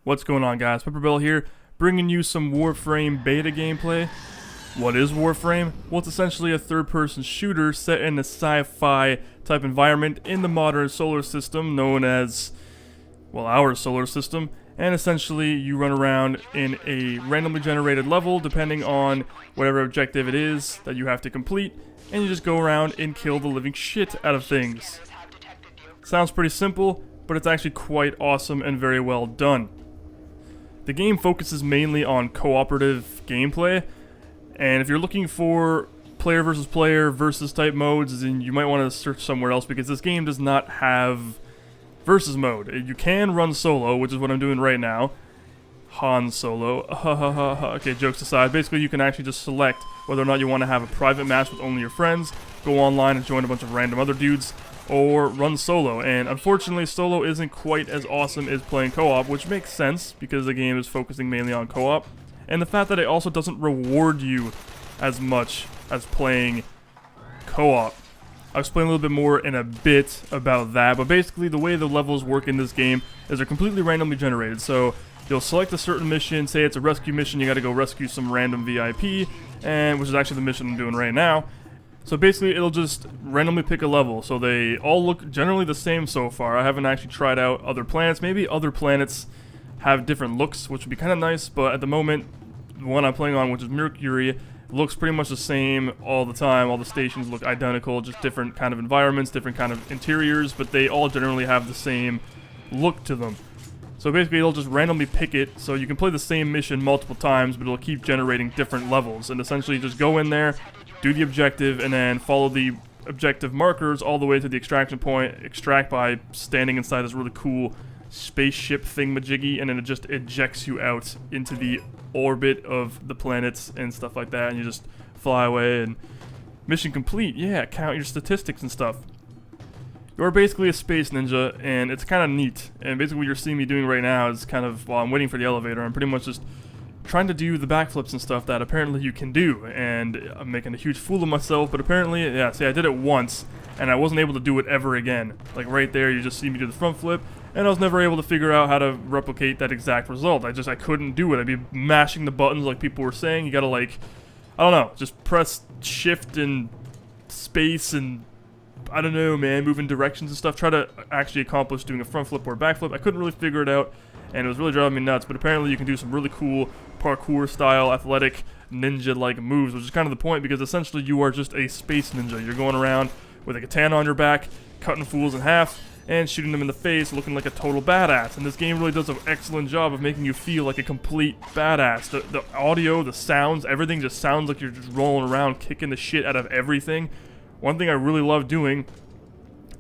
What's going on, guys? PepperBelly here, bringing you some Warframe beta gameplay. What is Warframe? Well, it's essentially a third-person shooter set in a sci-fi type environment in the modern solar system known as, well, our solar system. And essentially, you run around in a randomly generated level depending on whatever objective it is that you have to complete, and you just go around and kill the living shit out of things. Sounds pretty simple, but it's actually quite awesome and very well done. The game focuses mainly on cooperative gameplay, and if you're looking for player versus type modes, then you might want to search somewhere else because this game does not have versus mode. You can run solo, which is what I'm doing right now. Han Solo. Okay, jokes aside, basically you can actually just select whether or not you want to have a private match with only your friends, go online and join a bunch of random other dudes, or run solo. And unfortunately, solo isn't quite as awesome as playing co-op, which makes sense because the game is focusing mainly on co-op. And the fact that it also doesn't reward you as much as playing co-op. I'll explain a little bit more in a bit about that, but basically the way the levels work in this game is they're completely randomly generated. So you'll select a certain mission, say it's a rescue mission, you gotta go rescue some random VIP, and which is actually the mission I'm doing right now. So basically it'll just randomly pick a level, so they all look generally the same so far. I haven't actually tried out other planets. Maybe other planets have different looks, which would be kind of nice, but at the moment, the one I'm playing on, which is Mercury, looks pretty much the same all the time. All the stations look identical, just different kind of environments, different kind of interiors, but they all generally have the same look to them. So basically it'll just randomly pick it, so you can play the same mission multiple times, but it'll keep generating different levels, and essentially just go in there, do the objective, and then follow the objective markers all the way to the extraction point, extract by standing inside this really cool spaceship thingamajiggy, and then it just ejects you out into the orbit of the planets and stuff like that, and you just fly away, and mission complete. Yeah, count your statistics and stuff. You're basically a space ninja, and it's kind of neat. And basically what you're seeing me doing right now is kind of, while I'm waiting for the elevator, I'm pretty much just trying to do the backflips and stuff that apparently you can do. And I'm making a huge fool of myself, but apparently, yeah, see, I did it once, and I wasn't able to do it ever again. Like right there, you just see me do the front flip, and I was never able to figure out how to replicate that exact result. I couldn't do it. I'd be mashing the buttons like people were saying. You gotta, like, I don't know, just press shift and space and I don't know, man, moving directions and stuff, try to actually accomplish doing a front flip or a back flip. I couldn't really figure it out, and it was really driving me nuts, but apparently you can do some really cool parkour-style, athletic, ninja-like moves, which is kind of the point, because essentially you are just a space ninja. You're going around with a katana on your back, cutting fools in half, and shooting them in the face, looking like a total badass. And this game really does an excellent job of making you feel like a complete badass. The audio, the sounds, everything just sounds like you're just rolling around, kicking the shit out of everything. One thing I really love doing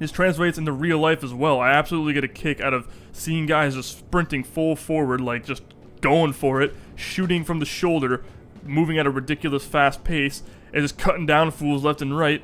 is translates into real life as well. I absolutely get a kick out of seeing guys just sprinting full forward, like just going for it, shooting from the shoulder, moving at a ridiculous fast pace, and just cutting down fools left and right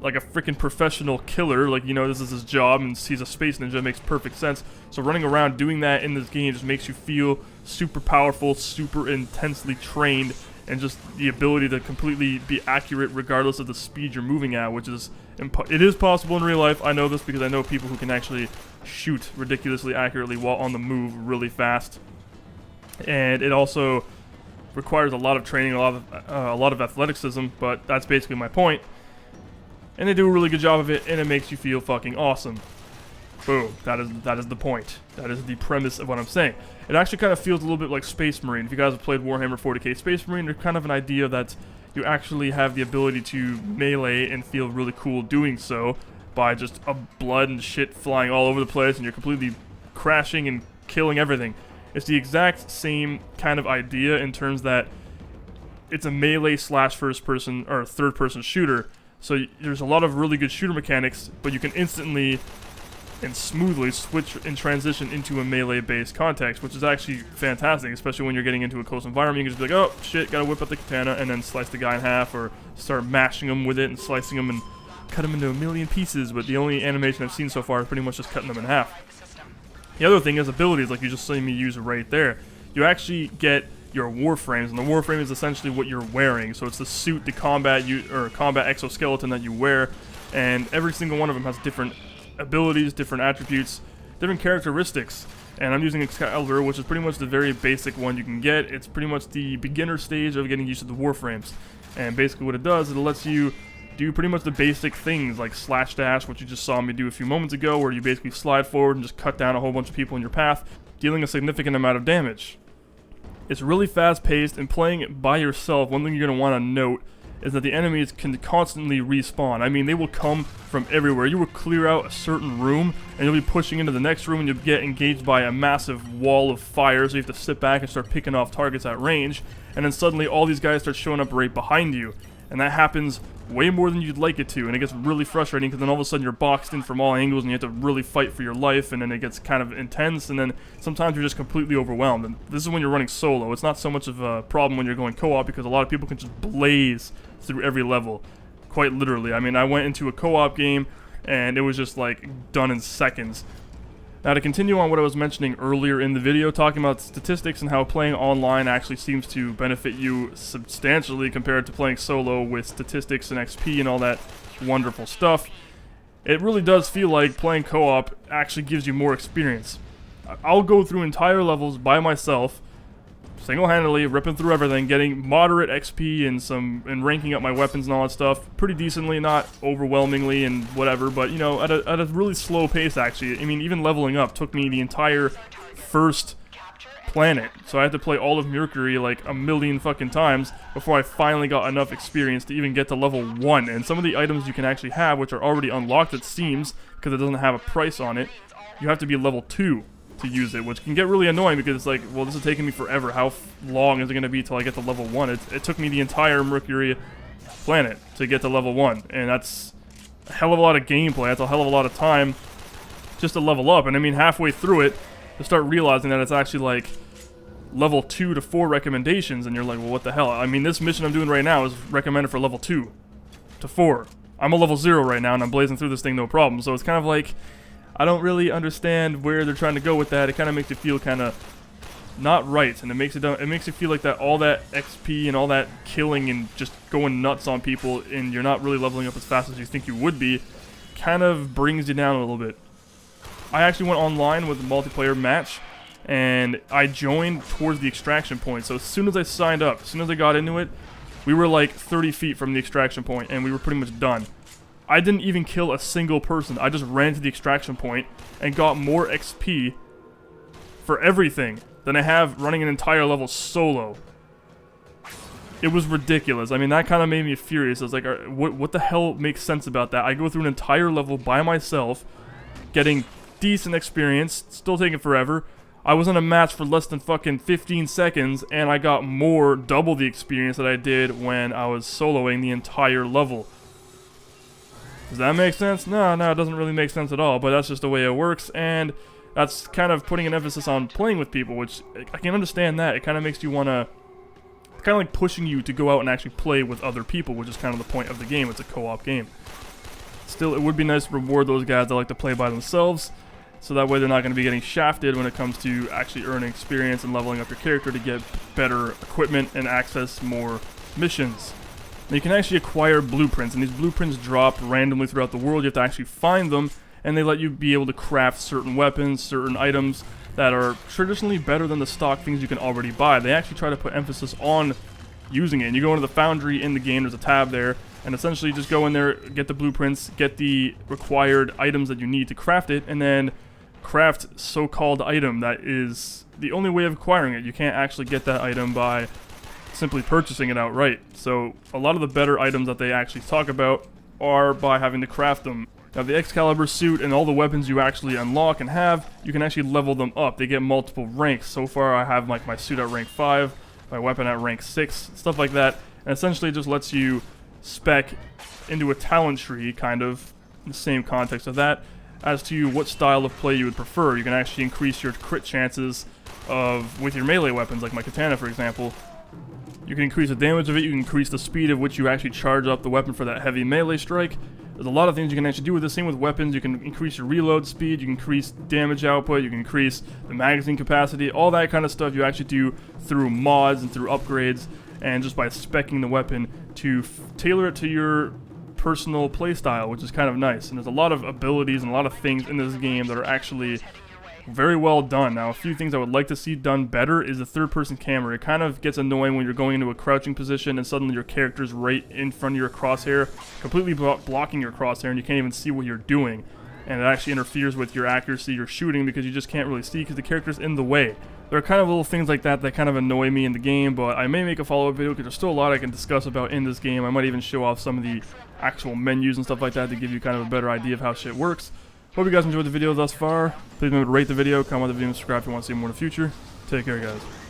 like a freaking professional killer. Like, you know, this is his job, and he's a space ninja. It makes perfect sense. So running around doing that in this game just makes you feel super powerful, super intensely trained, and just the ability to completely be accurate regardless of the speed you're moving at, which is, it is possible in real life. I know this because I know people who can actually shoot ridiculously accurately while on the move really fast. And it also requires a lot of training, a lot of athleticism, but that's basically my point. And they do a really good job of it, and it makes you feel fucking awesome. Boom. That is the point. That is the premise of what I'm saying. It actually kind of feels a little bit like Space Marine. If you guys have played Warhammer 40k Space Marine, there's kind of an idea that you actually have the ability to melee and feel really cool doing so by just blood and shit flying all over the place, and you're completely crashing and killing everything. It's the exact same kind of idea in terms that it's a melee slash first person or third person shooter. So there's a lot of really good shooter mechanics, but you can instantly and smoothly switch and transition into a melee-based context, which is actually fantastic, especially when you're getting into a close environment. You can just be like, oh, shit, gotta whip out the katana, and then slice the guy in half, or start mashing him with it and slicing him and cut him into a million pieces, but the only animation I've seen so far is pretty much just cutting them in half. The other thing is abilities, like you just saw me use right there. You actually get your Warframes, and the Warframe is essentially what you're wearing. So it's the suit, the combat exoskeleton that you wear, and every single one of them has different abilities, different attributes, different characteristics. And I'm using Excalibur, which is pretty much the very basic one you can get. It's pretty much the beginner stage of getting used to the Warframes. And basically what it does is it lets you do pretty much the basic things like slash dash, which you just saw me do a few moments ago, where you basically slide forward and just cut down a whole bunch of people in your path, dealing a significant amount of damage. It's really fast paced, and playing it by yourself, one thing you're going to want to note is that the enemies can constantly respawn. I mean, they will come from everywhere. You will clear out a certain room, and you'll be pushing into the next room, and you'll get engaged by a massive wall of fire, so you have to sit back and start picking off targets at range, and then suddenly all these guys start showing up right behind you. And that happens way more than you'd like it to, and it gets really frustrating, because then all of a sudden you're boxed in from all angles, and you have to really fight for your life, and then it gets kind of intense, and then sometimes you're just completely overwhelmed. And this is when you're running solo. It's not so much of a problem when you're going co-op, because a lot of people can just blaze through every level, quite literally. I mean, I went into a co-op game, and it was just like done in seconds. Now, to continue on what I was mentioning earlier in the video, talking about statistics and how playing online actually seems to benefit you substantially compared to playing solo with statistics and XP and all that wonderful stuff, it really does feel like playing co-op actually gives you more experience. I'll go through entire levels by myself, single-handedly, ripping through everything, getting moderate XP and ranking up my weapons and all that stuff pretty decently, not overwhelmingly and whatever, but, you know, at a really slow pace, actually. I mean, even leveling up took me the entire first planet, so I had to play all of Mercury like a million fucking times before I finally got enough experience to even get to level 1, and some of the items you can actually have, which are already unlocked, it seems, because it doesn't have a price on it, you have to be level 2 to use it, which can get really annoying because it's like, well, this is taking me forever. How long is it going to be till I get to level 1? It took me the entire Mercury planet to get to level 1, and that's a hell of a lot of gameplay. That's a hell of a lot of time just to level up. And I mean, halfway through it, you start realizing that it's actually like level 2 to 4 recommendations, and you're like, well, what the hell? I mean, this mission I'm doing right now is recommended for level 2 to 4. I'm a level 0 right now, and I'm blazing through this thing no problem. So it's kind of like, I don't really understand where they're trying to go with that. It kind of makes you feel kind of not right, and it makes you feel like that all that XP and all that killing and just going nuts on people, and you're not really leveling up as fast as you think you would be, kind of brings you down a little bit. I actually went online with a multiplayer match, and I joined towards the extraction point. So as soon as I signed up, as soon as I got into it, we were like 30 feet from the extraction point, and we were pretty much done. I didn't even kill a single person. I just ran to the extraction point and got more XP for everything than I have running an entire level solo. It was ridiculous. I mean, that kind of made me furious. I was like, what the hell makes sense about that? I go through an entire level by myself, getting decent experience, still taking forever. I was in a match for less than fucking 15 seconds, and I got double the experience that I did when I was soloing the entire level. Does that make sense? No, it doesn't really make sense at all, but that's just the way it works, and that's kind of putting an emphasis on playing with people, which I can understand that. It kind of makes you want to, it's kind of like pushing you to go out and actually play with other people, which is kind of the point of the game. It's a co-op game. Still, it would be nice to reward those guys that like to play by themselves, so that way they're not going to be getting shafted when it comes to actually earning experience and leveling up your character to get better equipment and access more missions. Now, you can actually acquire blueprints, and these blueprints drop randomly throughout the world. You have to actually find them, and they let you be able to craft certain weapons, certain items that are traditionally better than the stock things you can already buy. They actually try to put emphasis on using it. And you go into the foundry in the game, there's a tab there, and essentially just go in there, get the blueprints, get the required items that you need to craft it, and then craft so-called item that is the only way of acquiring it. You can't actually get that item by simply purchasing it outright. So a lot of the better items that they actually talk about are by having to craft them. Now, the Excalibur suit and all the weapons you actually unlock and have, you can actually level them up. They get multiple ranks. So far I have like my suit at rank 5, my weapon at rank 6, stuff like that, and essentially it just lets you spec into a talent tree, kind of in the same context of that, as to what style of play you would prefer. You can actually increase your crit chances with your melee weapons, like my katana for example. You can increase the damage of it, you can increase the speed at which you actually charge up the weapon for that heavy melee strike. There's a lot of things you can actually do with this. Same with weapons, you can increase your reload speed, you can increase damage output, you can increase the magazine capacity, all that kind of stuff you actually do through mods and through upgrades, and just by speccing the weapon to tailor it to your personal playstyle, which is kind of nice. And there's a lot of abilities and a lot of things in this game that are actually very well done. Now, a few things I would like to see done better is the third-person camera. It kind of gets annoying when you're going into a crouching position and suddenly your character's right in front of your crosshair, completely blocking your crosshair, and you can't even see what you're doing. And it actually interferes with your accuracy, your shooting, because you just can't really see because the character's in the way. There are kind of little things like that that kind of annoy me in the game, but I may make a follow-up video because there's still a lot I can discuss about in this game. I might even show off some of the actual menus and stuff like that to give you kind of a better idea of how shit works. Hope you guys enjoyed the video thus far. Please remember to rate the video, comment on the video, and subscribe if you want to see more in the future. Take care, guys.